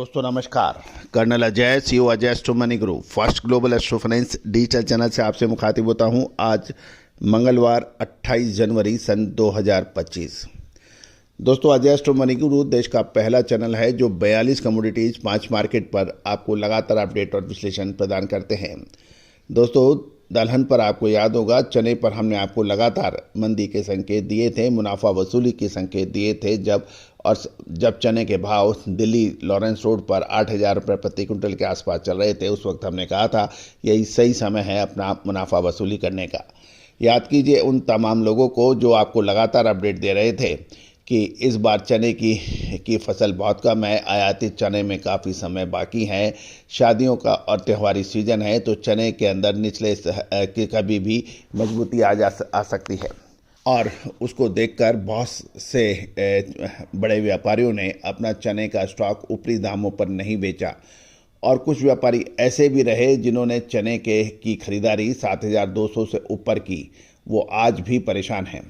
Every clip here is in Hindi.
दोस्तों नमस्कार। Colonel Ajay, CEO Ajay astro money group, first global astro finance digital channel से आपसे मुखातिब होता हूं। आज मंगलवार 28 जनवरी सन 2025। दोस्तों, अजय एस्ट्रो मनी ग्रुप देश का पहला चैनल है जो 42 कमोडिटीज 5 मार्केट पर आपको लगातार अपडेट और विश्लेषण प्रदान करते हैं। दोस्तों, दलहन पर आपको याद होगा, चने पर हमने आपको लगातार मंदी के संकेत दिए थे, मुनाफा वसूली के संकेत दिए थे। जब चने के भाव दिल्ली लॉरेंस रोड पर 8,000 रुपये प्रति क्विंटल के आसपास चल रहे थे, उस वक्त हमने कहा था यही सही समय है अपना मुनाफा वसूली करने का। याद कीजिए उन तमाम लोगों को जो आपको लगातार अपडेट दे रहे थे कि इस बार चने की फसल बहुत कम है, आयातित चने में काफ़ी समय बाकी है, शादियों का और त्योहारी सीजन है, तो चने के अंदर निचले की कभी भी मजबूती आ सकती है। और उसको देखकर बहुत से बड़े व्यापारियों ने अपना चने का स्टॉक ऊपरी दामों पर नहीं बेचा, और कुछ व्यापारी ऐसे भी रहे जिन्होंने चने की खरीदारी 7,200 से ऊपर की, वो आज भी परेशान हैं।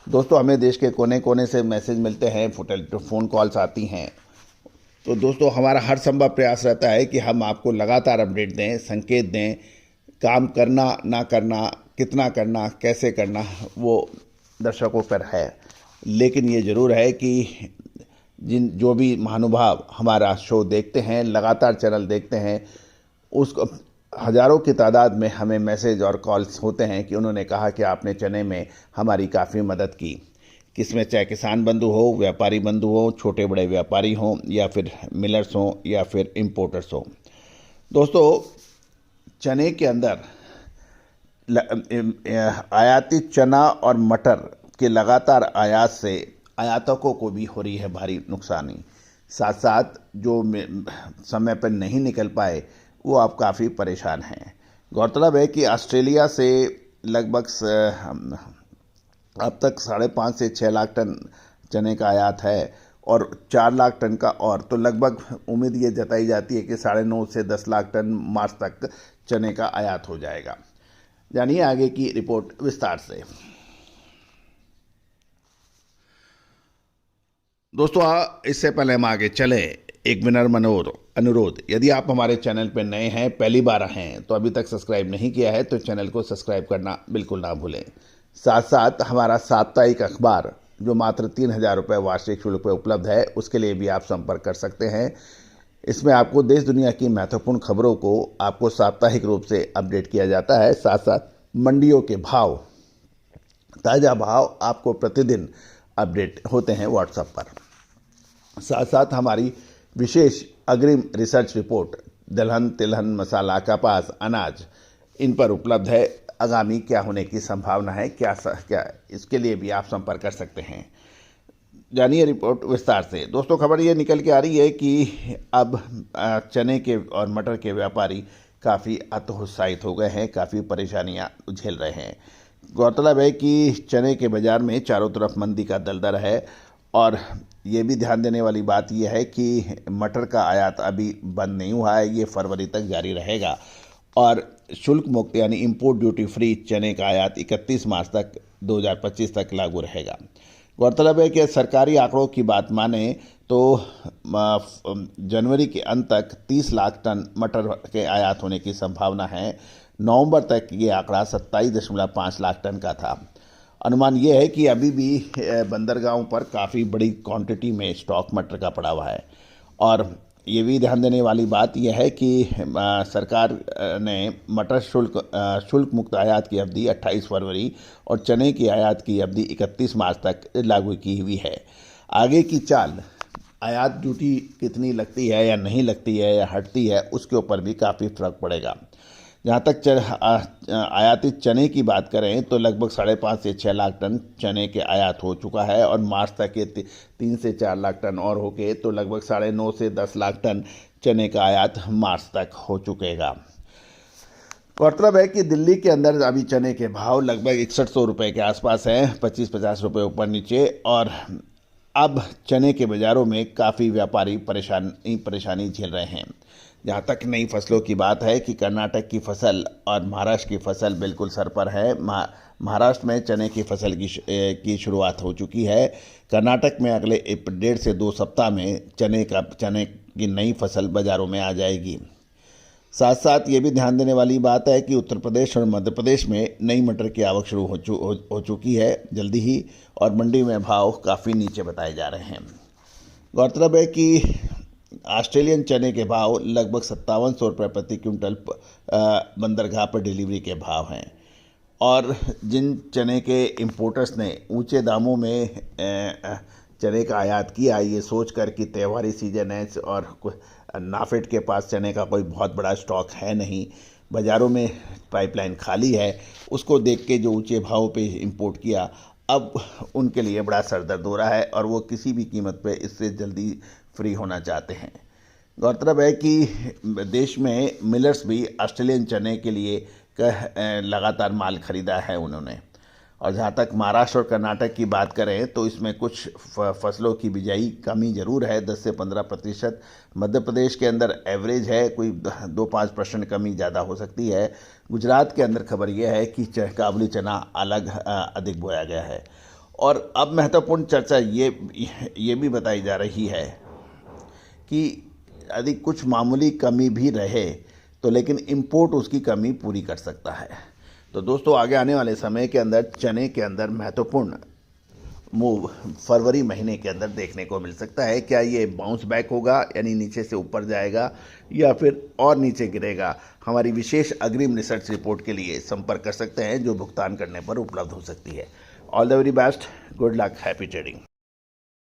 दोस्तों, हमें देश के कोने कोने से मैसेज मिलते हैं, फ़ोन कॉल्स आती हैं। तो दोस्तों, हमारा हर संभव प्रयास रहता है कि हम आपको लगातार अपडेट दें, संकेत दें। काम करना ना करना, कितना करना, कैसे करना, वो दर्शकों पर है। लेकिन ये ज़रूर है कि जो भी महानुभाव हमारा शो देखते हैं, लगातार चैनल देखते हैं, उसको हज़ारों की तादाद में हमें मैसेज और कॉल्स होते हैं कि उन्होंने कहा कि आपने चने में हमारी काफ़ी मदद की। किसमें चाहे किसान बंधु हो, व्यापारी बंधु हो, छोटे बड़े व्यापारी हों, या फिर मिलर्स हों, या फिर इम्पोर्टर्स हों। दोस्तों, चने के अंदर आयातित चना और मटर के लगातार आयात से आयातकों को भी हो रही है भारी नुकसानी। साथ साथ जो समय पर नहीं निकल पाए वो आप काफ़ी परेशान हैं। गौरतलब है कि ऑस्ट्रेलिया से लगभग अब तक 5.5 से 6 लाख टन चने का आयात है, और 4 लाख टन का, और तो लगभग उम्मीद ये जताई जाती है कि 9.5 से 10 लाख टन मार्च तक चने का आयात हो जाएगा। जानिए आगे की रिपोर्ट विस्तार से। दोस्तों, इससे पहले हम आगे चले, एक विनम्र अनुरोध, यदि आप हमारे चैनल पर नए हैं, पहली बार हैं, तो अभी तक सब्सक्राइब नहीं किया है तो चैनल को सब्सक्राइब करना बिल्कुल ना भूलें। साथ साथ हमारा साप्ताहिक अखबार जो मात्र 3,000 रुपये वार्षिक शुल्क पर उपलब्ध है, उसके लिए भी आप संपर्क कर सकते हैं। इसमें आपको देश दुनिया की महत्वपूर्ण खबरों को आपको साप्ताहिक रूप से अपडेट किया जाता है। साथ साथ मंडियों के भाव, ताज़ा भाव आपको प्रतिदिन अपडेट होते हैं व्हाट्सएप पर। साथ साथ हमारी विशेष अग्रिम रिसर्च रिपोर्ट दलहन, तिलहन, मसाला, कपास, अनाज, इन पर उपलब्ध है। आगामी क्या होने की संभावना है, क्या इसके लिए भी आप संपर्क कर सकते हैं। जानिए रिपोर्ट विस्तार से। दोस्तों, खबर ये निकल के आ रही है कि अब चने के और मटर के व्यापारी काफ़ी हतोत्साहित हो गए हैं, काफ़ी परेशानियां झेल रहे हैं। गौरतलब है कि चने के बाज़ार में चारों तरफ मंदी का दलदल है, और ये भी ध्यान देने वाली बात यह है कि मटर का आयात अभी बंद नहीं हुआ है, ये फरवरी तक जारी रहेगा, और शुल्क मुक्त यानी इंपोर्ट ड्यूटी फ्री चने का आयात 31 मार्च तक 2025 तक लागू रहेगा। गौरतलब है कि सरकारी आंकड़ों की बात माने तो जनवरी के अंत तक 30 लाख टन मटर के आयात होने की संभावना है। नवंबर तक ये आंकड़ा 27.5 लाख टन का था। अनुमान ये है कि अभी भी बंदरगाहों पर काफ़ी बड़ी क्वांटिटी में स्टॉक मटर का पड़ा हुआ है। और ये भी ध्यान देने वाली बात यह है कि सरकार ने मटर शुल्क मुक्त आयात की अवधि 28 फरवरी और चने की आयात की अवधि 31 मार्च तक लागू की हुई है। आगे की चाल, आयात ड्यूटी कितनी लगती है या नहीं लगती है या हटती है, उसके ऊपर भी काफ़ी फर्क पड़ेगा। जहाँ तक आयातित चने की बात करें तो लगभग 5.5 से 6 लाख टन चने के आयात हो चुका है, और मार्च तक ये 3 से 4 लाख टन और होके तो लगभग 9.5 से 10 लाख टन चने का आयात मार्च तक हो चुकेगा। गौरतलब है कि दिल्ली के अंदर अभी चने के भाव लगभग 6100 रुपये के आसपास हैं, 25-50 रुपये ऊपर नीचे, और अब चने के बाज़ारों में काफ़ी व्यापारी परेशानी झेल रहे हैं। जहाँ तक नई फसलों की बात है कि कर्नाटक की फसल और महाराष्ट्र की फसल बिल्कुल सर पर है। महाराष्ट्र में चने की फसल की शुरुआत हो चुकी है। कर्नाटक में अगले 1.5 से 2 सप्ताह में चने की नई फसल बाज़ारों में आ जाएगी। साथ साथ ये भी ध्यान देने वाली बात है कि उत्तर प्रदेश और मध्य प्रदेश में नई मटर की आवक शुरू हो चुकी है जल्दी ही, और मंडी में भाव काफ़ी नीचे बताए जा रहे हैं। गौरतलब है कि ऑस्ट्रेलियन चने के भाव लगभग 5700 रुपये प्रति क्विंटल बंदरगाह पर डिलीवरी के भाव हैं, और जिन चने के इंपोर्टर्स ने ऊंचे दामों में चने का आयात किया, ये सोच कर कि त्योहारी सीजन है और नाफेड के पास चने का कोई बहुत बड़ा स्टॉक है नहीं, बाज़ारों में पाइपलाइन खाली है, उसको देख के जो ऊंचे भाव पे इंपोर्ट किया, अब उनके लिए बड़ा सरदर्द हो रहा है और वो किसी भी कीमत पे इससे जल्दी फ्री होना चाहते हैं। गौरतलब है कि देश में मिलर्स भी ऑस्ट्रेलियन चने के लिए लगातार माल खरीदा है उन्होंने। और जहाँ तक महाराष्ट्र और कर्नाटक की बात करें तो इसमें कुछ फसलों की बिजाई कमी ज़रूर है, 10 से 15%। मध्य प्रदेश के अंदर एवरेज है, कोई 2-5% कमी ज़्यादा हो सकती है। गुजरात के अंदर खबर यह है कि काबुली चना अधिक बोया गया है। और अब महत्वपूर्ण चर्चा ये भी बताई जा रही है कि यदि कुछ मामूली कमी भी रहे तो लेकिन इंपोर्ट उसकी कमी पूरी कर सकता है। तो दोस्तों, आगे आने वाले समय के अंदर चने के अंदर महत्वपूर्ण मूव फरवरी महीने के अंदर देखने को मिल सकता है। क्या ये बाउंस बैक होगा, यानी नीचे से ऊपर जाएगा, या फिर और नीचे गिरेगा? हमारी विशेष अग्रिम रिसर्च रिपोर्ट के लिए संपर्क कर सकते हैं, जो भुगतान करने पर उपलब्ध हो सकती है। All the very best, good luck, happy trading.